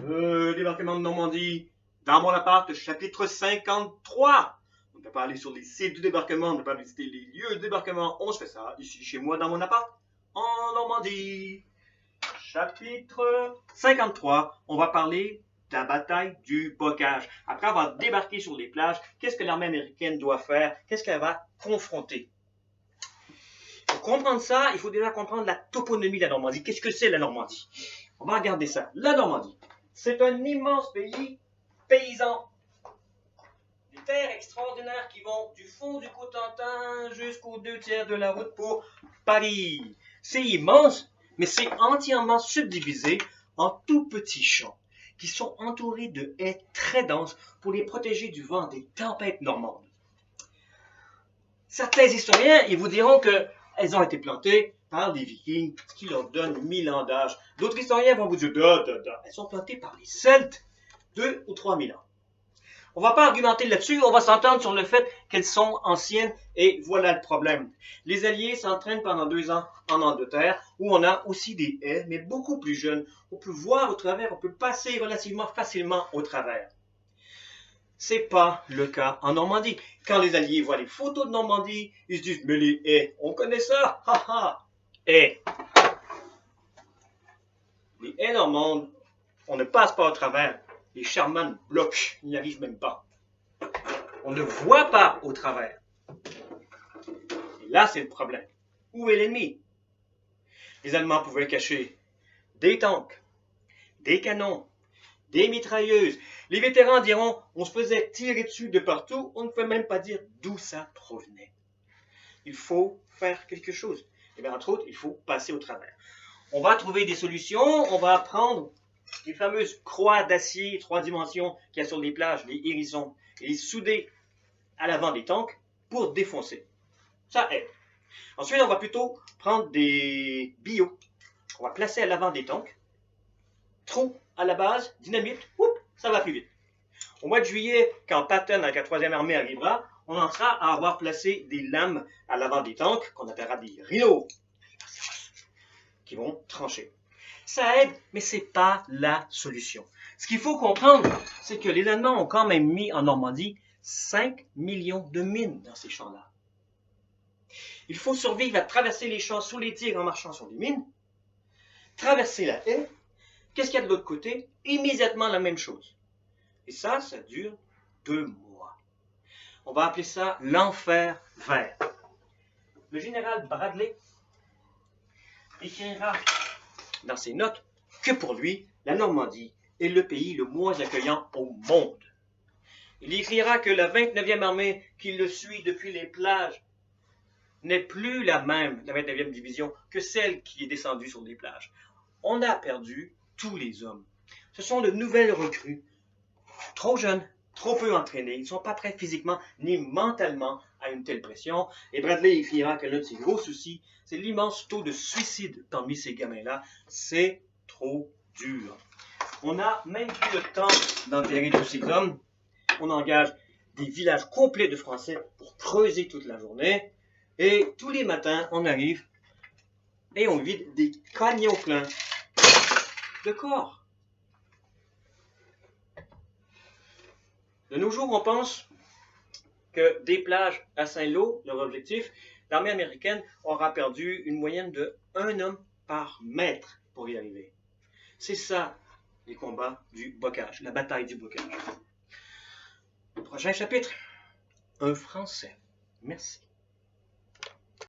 Débarquement de Normandie, dans mon appart, chapitre 53. On ne peut pas aller sur les sites du débarquement, on ne peut pas visiter les lieux du débarquement. On se fait ça ici chez moi dans mon appart, en Normandie. Chapitre 53, on va parler de la bataille du bocage. Après avoir débarqué sur les plages, qu'est-ce que l'armée américaine doit faire? Qu'est-ce qu'elle va confronter? Pour comprendre ça, il faut déjà comprendre la toponymie de la Normandie. Qu'est-ce que c'est la Normandie? On va regarder ça. La Normandie, c'est un immense pays paysan. Des terres extraordinaires qui vont du fond du Cotentin jusqu'aux 2/3 de la route pour Paris. C'est immense, mais c'est entièrement subdivisé en tout petits champs qui sont entourés de haies très denses pour les protéger du vent des tempêtes normandes. Certains historiens ils vous diront qu'elles ont été plantées par des Vikings, ce qui leur donne 1000 ans d'âge. D'autres historiens vont vous dire elles sont plantées par les Celtes, 2 ou 3000 ans. On ne va pas argumenter là-dessus, on va s'entendre sur le fait qu'elles sont anciennes et voilà le problème. Les Alliés s'entraînent pendant 2 ans en Angleterre où on a aussi des haies, mais beaucoup plus jeunes. On peut voir au travers, on peut passer relativement facilement au travers. C'est pas le cas en Normandie. Quand les Alliés voient les photos de Normandie, ils se disent mais les haies, on connaît ça, haha. Haies. Les haies normandes, on ne passe pas au travers. Les charmantes bloquent, ils n'y arrivent même pas. On ne voit pas au travers. Et là, c'est le problème. Où est l'ennemi? Les Allemands pouvaient cacher des tanks, des canons, des mitrailleuses. Les vétérans diront, on se faisait tirer dessus de partout, on ne peut même pas dire d'où ça provenait. Il faut faire quelque chose. Et bien, entre autres, il faut passer au travers. On va trouver des solutions, on va prendre les fameuses croix d'acier 3 dimensions qu'il y a sur les plages, les hérissons, et les souder à l'avant des tanks pour défoncer. Ça aide. Ensuite, on va plutôt prendre des billots. On va placer à l'avant des tanks. Trou à la base, dynamite, ça va plus vite. Au mois de juillet, quand Patton avec la 3e armée arrivera, on en sera à avoir placé des lames à l'avant des tanks, qu'on appellera des rhinos, qui vont trancher. Ça aide, mais ce n'est pas la solution. Ce qu'il faut comprendre, c'est que les Allemands ont quand même mis en Normandie 5 millions de mines dans ces champs-là. Il faut survivre à traverser les champs sous les tirs en marchant sur les mines, traverser la haie. Qu'est-ce qu'il y a de l'autre côté? Immédiatement la même chose. Et ça dure 2 mois. On va appeler ça l'enfer vert. Le général Bradley écrira dans ses notes que pour lui, la Normandie est le pays le moins accueillant au monde. Il écrira que la 29e armée qui le suit depuis les plages n'est plus la même, la 29e division, que celle qui est descendue sur les plages. On a perdu tous les hommes. Ce sont de nouvelles recrues, trop jeunes, trop peu entraînés. Ils ne sont pas prêts physiquement ni mentalement à une telle pression. Et Bradley écrira que l'un de ses gros soucis, c'est l'immense taux de suicide parmi ces gamins-là. C'est trop dur. On n'a même plus le temps d'enterrer tous ces hommes. On engage des villages complets de Français pour creuser toute la journée. Et tous les matins, on arrive et on vide des camions pleins de corps. De nos jours, on pense que des plages à Saint-Lô, leur objectif, l'armée américaine aura perdu une moyenne de 1 homme par mètre pour y arriver. C'est ça, les combats du bocage, la bataille du bocage. Prochain chapitre, un Français. Merci.